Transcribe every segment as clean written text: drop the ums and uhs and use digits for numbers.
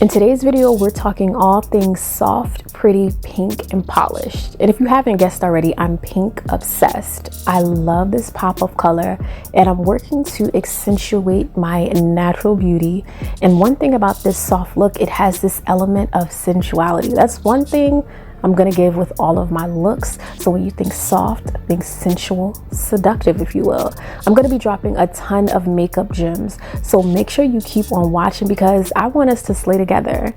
In today's video, we're talking all things soft, pretty, pink, and polished. And if you haven't guessed already, I'm pink obsessed. I love this pop of color and I'm working to accentuate my natural beauty. And one thing about this soft look, it has this element of sensuality. That's one thing I'm gonna give with all of my looks. So when you think soft, think sensual, seductive, if you will. I'm gonna be dropping a ton of makeup gems. So make sure you keep on watching because I want us to slay together.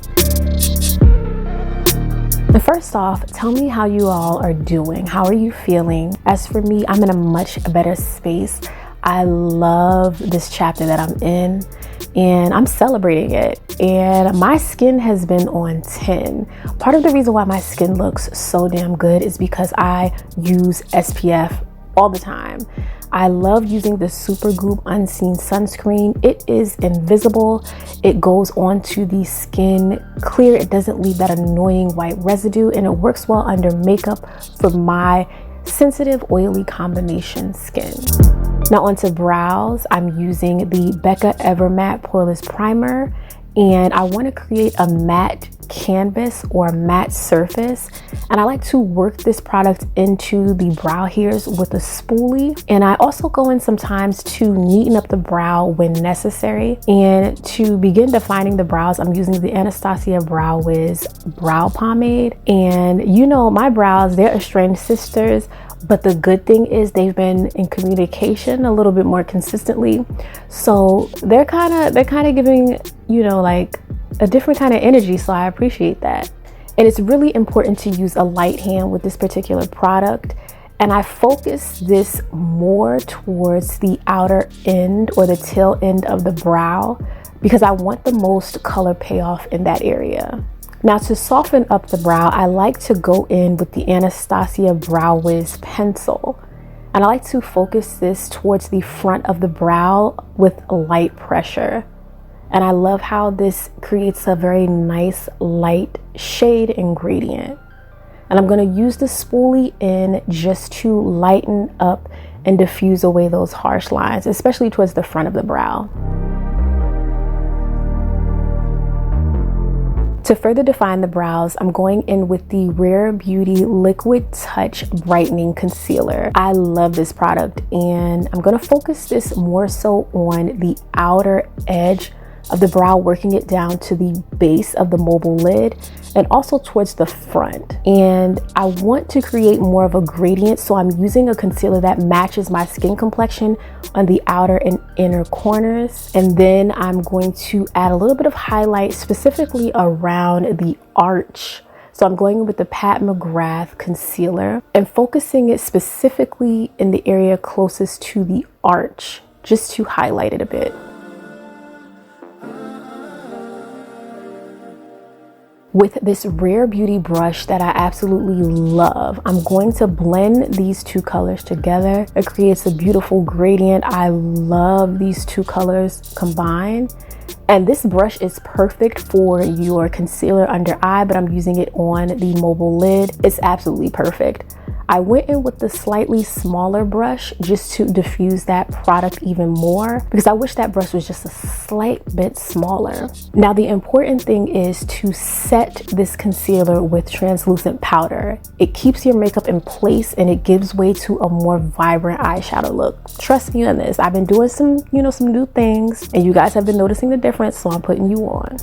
And first off, tell me how you all are doing. How are you feeling? As for me, I'm in a much better space. I love this chapter that I'm in and I'm celebrating it. And my skin has been on 10. Part of the reason why my skin looks so damn good is because I use SPF all the time. I love using the Supergoop Unseen Sunscreen. It is invisible. It goes onto the skin clear. It doesn't leave that annoying white residue and it works well under makeup for my sensitive, oily combination skin. Now onto brows, I'm using the Becca Evermatte Poreless Primer and I want to create a matte canvas or a matte surface, and I like to work this product into the brow hairs with a spoolie. And I also go in sometimes to neaten up the brow when necessary. And to begin defining the brows, I'm using the Anastasia Brow Wiz brow pomade. And you know, my brows, they're estranged sisters, but the good thing is they've been in communication a little bit more consistently. So they're kind of giving, you know, like a different kind of energy. So I appreciate that. And it's really important to use a light hand with this particular product. And I focus this more towards the outer end or the tail end of the brow because I want the most color payoff in that area. Now to soften up the brow, I like to go in with the Anastasia Brow Wiz pencil. And I like to focus this towards the front of the brow with light pressure. And I love how this creates a very nice light shade and gradient. And I'm going to use the spoolie in just to lighten up and diffuse away those harsh lines, especially towards the front of the brow. To further define the brows, I'm going in with the Rare Beauty Liquid Touch Brightening Concealer. I love this product and I'm going to focus this more so on the outer edge of the brow, working it down to the base of the mobile lid and also towards the front. And I want to create more of a gradient, so I'm using a concealer that matches my skin complexion on the outer and inner corners. And then I'm going to add a little bit of highlight specifically around the arch. So I'm going in with the Pat McGrath concealer and focusing it specifically in the area closest to the arch, just to highlight it a bit. With this Rare Beauty brush that I absolutely love, I'm going to blend these two colors together. It creates a beautiful gradient. I love these two colors combined. And this brush is perfect for your concealer under eye, but I'm using it on the mobile lid. It's absolutely perfect. I went in with the slightly smaller brush just to diffuse that product even more because I wish that brush was just a slight bit smaller. Now the important thing is to set this concealer with translucent powder. It keeps your makeup in place and it gives way to a more vibrant eyeshadow look. Trust me on this. I've been doing some new things and you guys have been noticing the difference, so I'm putting you on.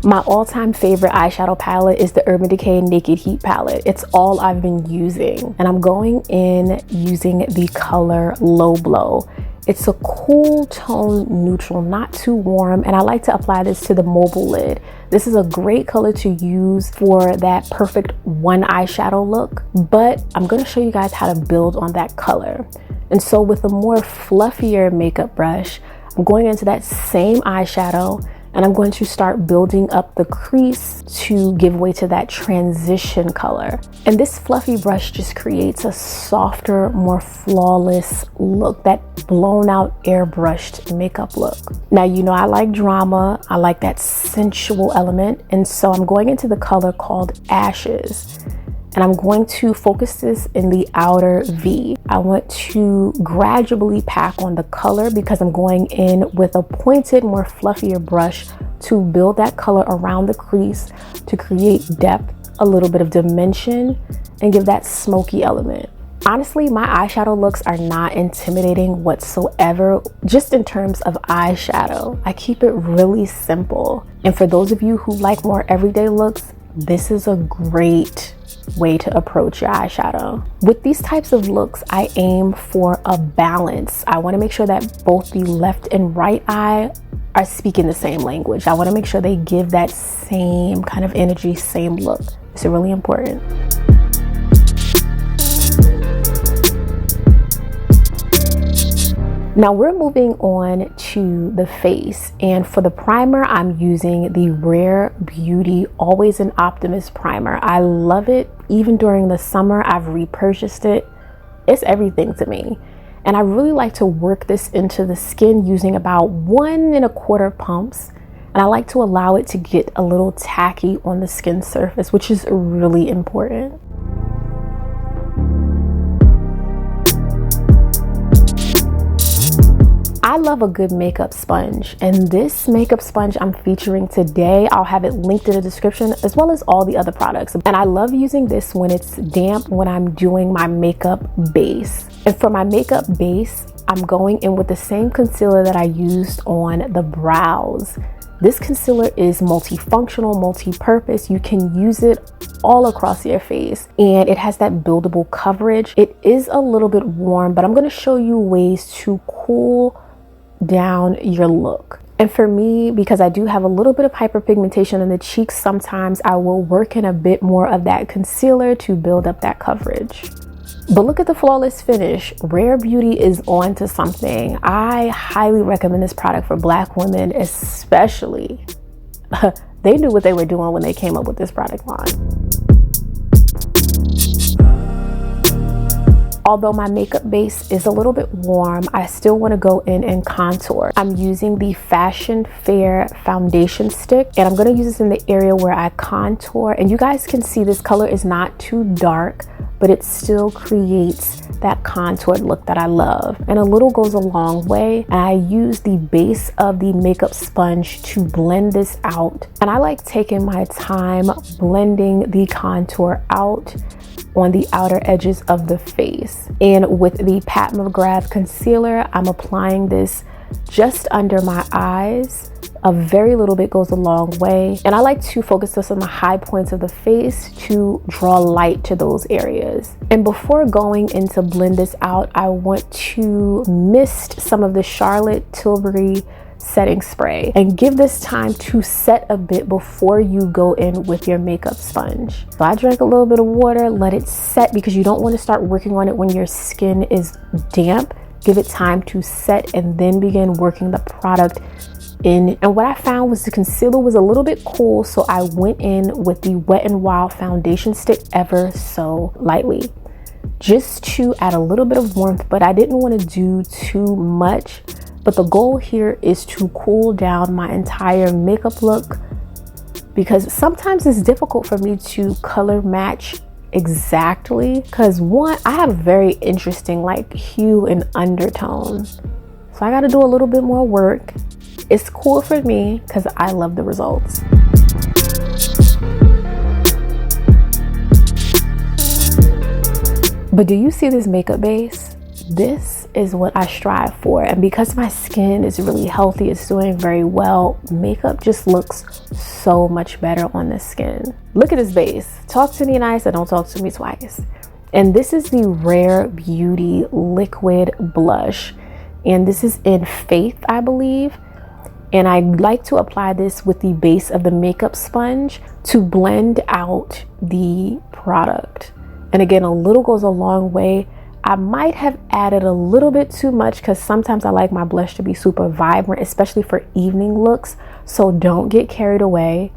My all-time favorite eyeshadow palette is the Urban Decay Naked Heat palette. It's all I've been using. And I'm going in using the color Low Blow. It's a cool tone neutral, not too warm. And I like to apply this to the mobile lid. This is a great color to use for that perfect one eyeshadow look. But I'm going to show you guys how to build on that color. And so with a more fluffier makeup brush, I'm going into that same eyeshadow and I'm going to start building up the crease to give way to that transition color. And this fluffy brush just creates a softer, more flawless look, that blown out airbrushed makeup look. Now, you know, I like drama. I like that sensual element. And so I'm going into the color called Ashes. And I'm going to focus this in the outer V. I want to gradually pack on the color because I'm going in with a pointed, more fluffier brush to build that color around the crease to create depth, a little bit of dimension, and give that smoky element. Honestly, my eyeshadow looks are not intimidating whatsoever, just in terms of eyeshadow. I keep it really simple. And for those of you who like more everyday looks, this is a great way to approach your eyeshadow. With these types of looks, I aim for a balance. I want to make sure that both the left and right eye are speaking the same language. I want to make sure they give that same kind of energy, same look. It's really important. Now we're moving on to the face, and for the primer, I'm using the Rare Beauty Always an Optimist primer. I love it. Even during the summer, I've repurchased it. It's everything to me. And I really like to work this into the skin using about 1 1/4 pumps. And I like to allow it to get a little tacky on the skin surface, which is really important. I love a good makeup sponge, and this makeup sponge I'm featuring today, I'll have it linked in the description, as well as all the other products. And I love using this when it's damp, when I'm doing my makeup base. And for my makeup base, I'm going in with the same concealer that I used on the brows. This concealer is multifunctional, multi-purpose. You can use it all across your face, and it has that buildable coverage. It is a little bit warm, but I'm going to show you ways to cool down your look. And for me, because I do have a little bit of hyperpigmentation in the cheeks, sometimes I will work in a bit more of that concealer to build up that coverage. But look at the flawless finish. Rare Beauty is on to something. I highly recommend this product for Black women, especially. They knew what they were doing when they came up with this product line. Although my makeup base is a little bit warm, I still want to go in and contour. I'm using the Fashion Fair foundation stick, and I'm going to use this in the area where I contour. And you guys can see this color is not too dark, but it still creates that contoured look that I love. And a little goes a long way. And I use the base of the makeup sponge to blend this out. And I like taking my time blending the contour out on the outer edges of the face. And with the Pat McGrath concealer, I'm applying this just under my eyes. A very little bit goes a long way. And I like to focus this on the high points of the face to draw light to those areas. And before going in to blend this out, I want to mist some of the Charlotte Tilbury setting spray and give this time to set a bit before you go in with your makeup sponge. So I drank a little bit of water, let it set, because you don't want to start working on it when your skin is damp. Give it time to set and then begin working the product in. And what I found was the concealer was a little bit cool, so I went in with the Wet n Wild foundation stick ever so lightly, just to add a little bit of warmth, but I didn't want to do too much. But the goal here is to cool down my entire makeup look, because sometimes it's difficult for me to color match exactly, because one, I have very interesting like hue and undertone, so I got to do a little bit more work. It's cool for me because I love the results. But do you see this makeup base? This is what I strive for, and because my skin is really healthy, it's doing very well, makeup just looks so much better on the skin. Look at this base. Talk to me nice and don't talk to me twice. And this is the Rare Beauty liquid blush, and this is in Faith, I believe. And I like to apply this with the base of the makeup sponge to blend out the product. And again, a little goes a long way. I might have added a little bit too much because sometimes I like my blush to be super vibrant, especially for evening looks. So don't get carried away.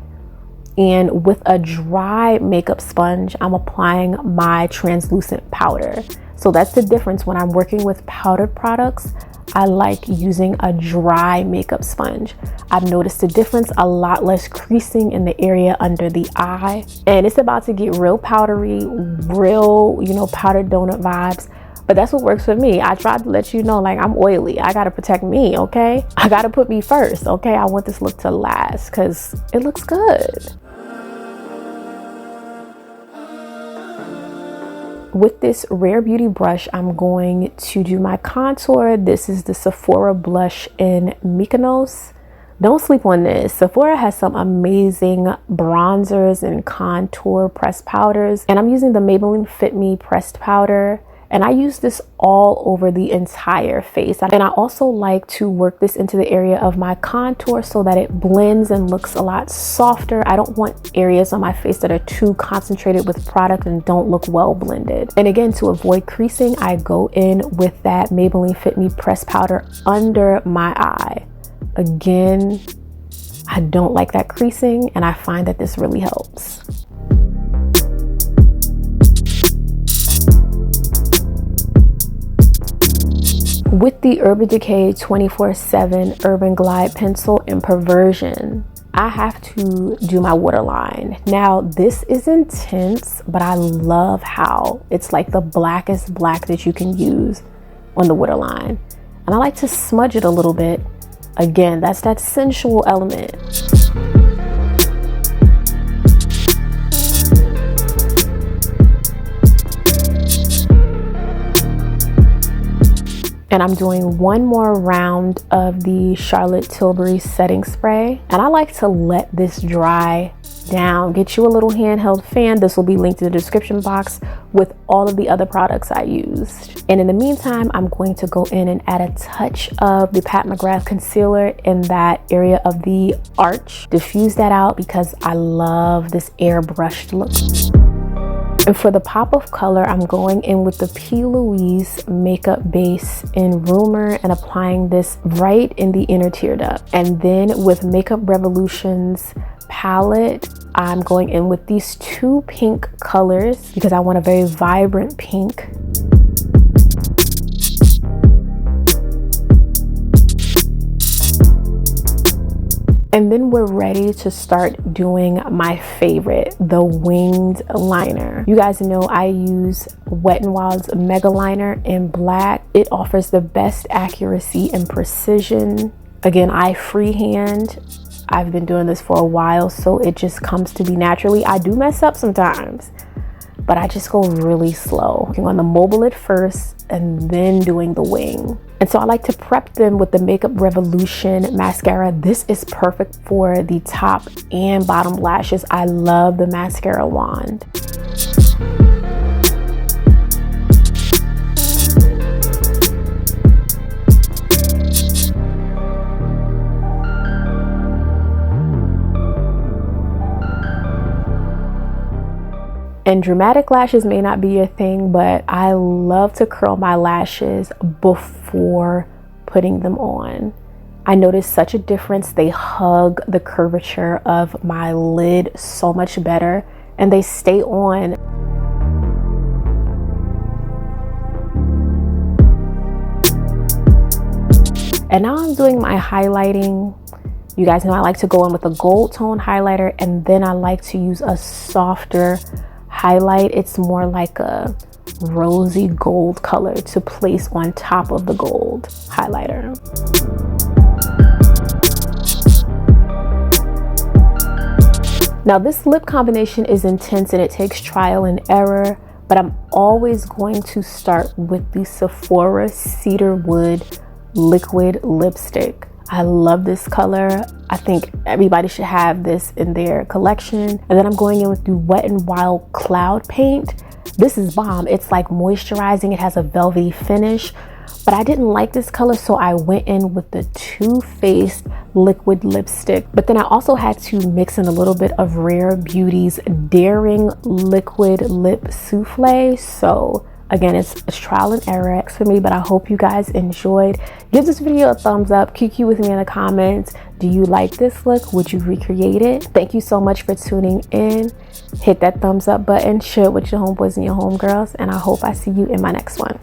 And with a dry makeup sponge, I'm applying my translucent powder. So that's the difference. When I'm working with powdered products, I like using a dry makeup sponge. I've noticed a difference, a lot less creasing in the area under the eye. And it's about to get real powdery, real, you know, powdered donut vibes. But that's what works for me. I tried to let you know, like, I'm oily. I gotta protect me, okay? I gotta put me first, okay? I want this look to last because it looks good. With this Rare Beauty brush, I'm going to do my contour. This is the Sephora blush in Mykonos. Don't sleep on this. Sephora has some amazing bronzers and contour pressed powders. And I'm using the Maybelline Fit Me pressed powder. And I use this all over the entire face. And I also like to work this into the area of my contour so that it blends and looks a lot softer. I don't want areas on my face that are too concentrated with product and don't look well blended. And again, to avoid creasing, I go in with that Maybelline Fit Me pressed powder under my eye. Again, I don't like that creasing, and I find that this really helps. With the Urban Decay 24/7 Urban Glide Pencil in Perversion, I have to do my waterline. Now, this is intense, but I love how it's like the blackest black that you can use on the waterline. And I like to smudge it a little bit. Again, that's that sensual element. And I'm doing one more round of the Charlotte Tilbury setting spray. And I like to let this dry down. Get you a little handheld fan. This will be linked in the description box with all of the other products I used. And in the meantime, I'm going to go in and add a touch of the Pat McGrath concealer in that area of the arch. Diffuse that out because I love this airbrushed look. And for the pop of color, I'm going in with the P. Louise makeup base in Rumour and applying this right in the inner tear duct. And then with Makeup Revolution's palette, I'm going in with these two pink colors because I want a very vibrant pink. And then we're ready to start doing my favorite, the winged liner. You guys know I use Wet n Wild's Mega Liner in black. It offers the best accuracy and precision. Again, I freehand. I've been doing this for a while, so it just comes to me naturally. I do mess up sometimes, but I just go really slow. I'm on the mobile at first and then doing the wing. And so I like to prep them with the Makeup Revolution mascara. This is perfect for the top and bottom lashes. I love the mascara wand. And dramatic lashes may not be your thing, but I love to curl my lashes before putting them on. I noticed such a difference. They hug the curvature of my lid so much better, and they stay on. And now I'm doing my highlighting. You guys know I like to go in with a gold tone highlighter, and then I like to use a softer highlight. It's more like a rosy gold color to place on top of the gold highlighter. Now this lip combination is intense and it takes trial and error, but I'm always going to start with the Sephora Cedarwood liquid lipstick. I love this color. I think everybody should have this in their collection. And then I'm going in with the Wet n Wild Cloud Paint. This is bomb. It's like moisturizing. It has a velvety finish, but I didn't like this color, so I went in with the Too Faced liquid lipstick. But then I also had to mix in a little bit of Rare Beauty's Daring Liquid Lip Souffle. So again, it's trial and error for me, but I hope you guys enjoyed. Give this video a thumbs up. QQ with me in the comments. Do you like this look? Would you recreate it? Thank you so much for tuning in. Hit that thumbs up button, share it with your homeboys and your homegirls, and I hope I see you in my next one.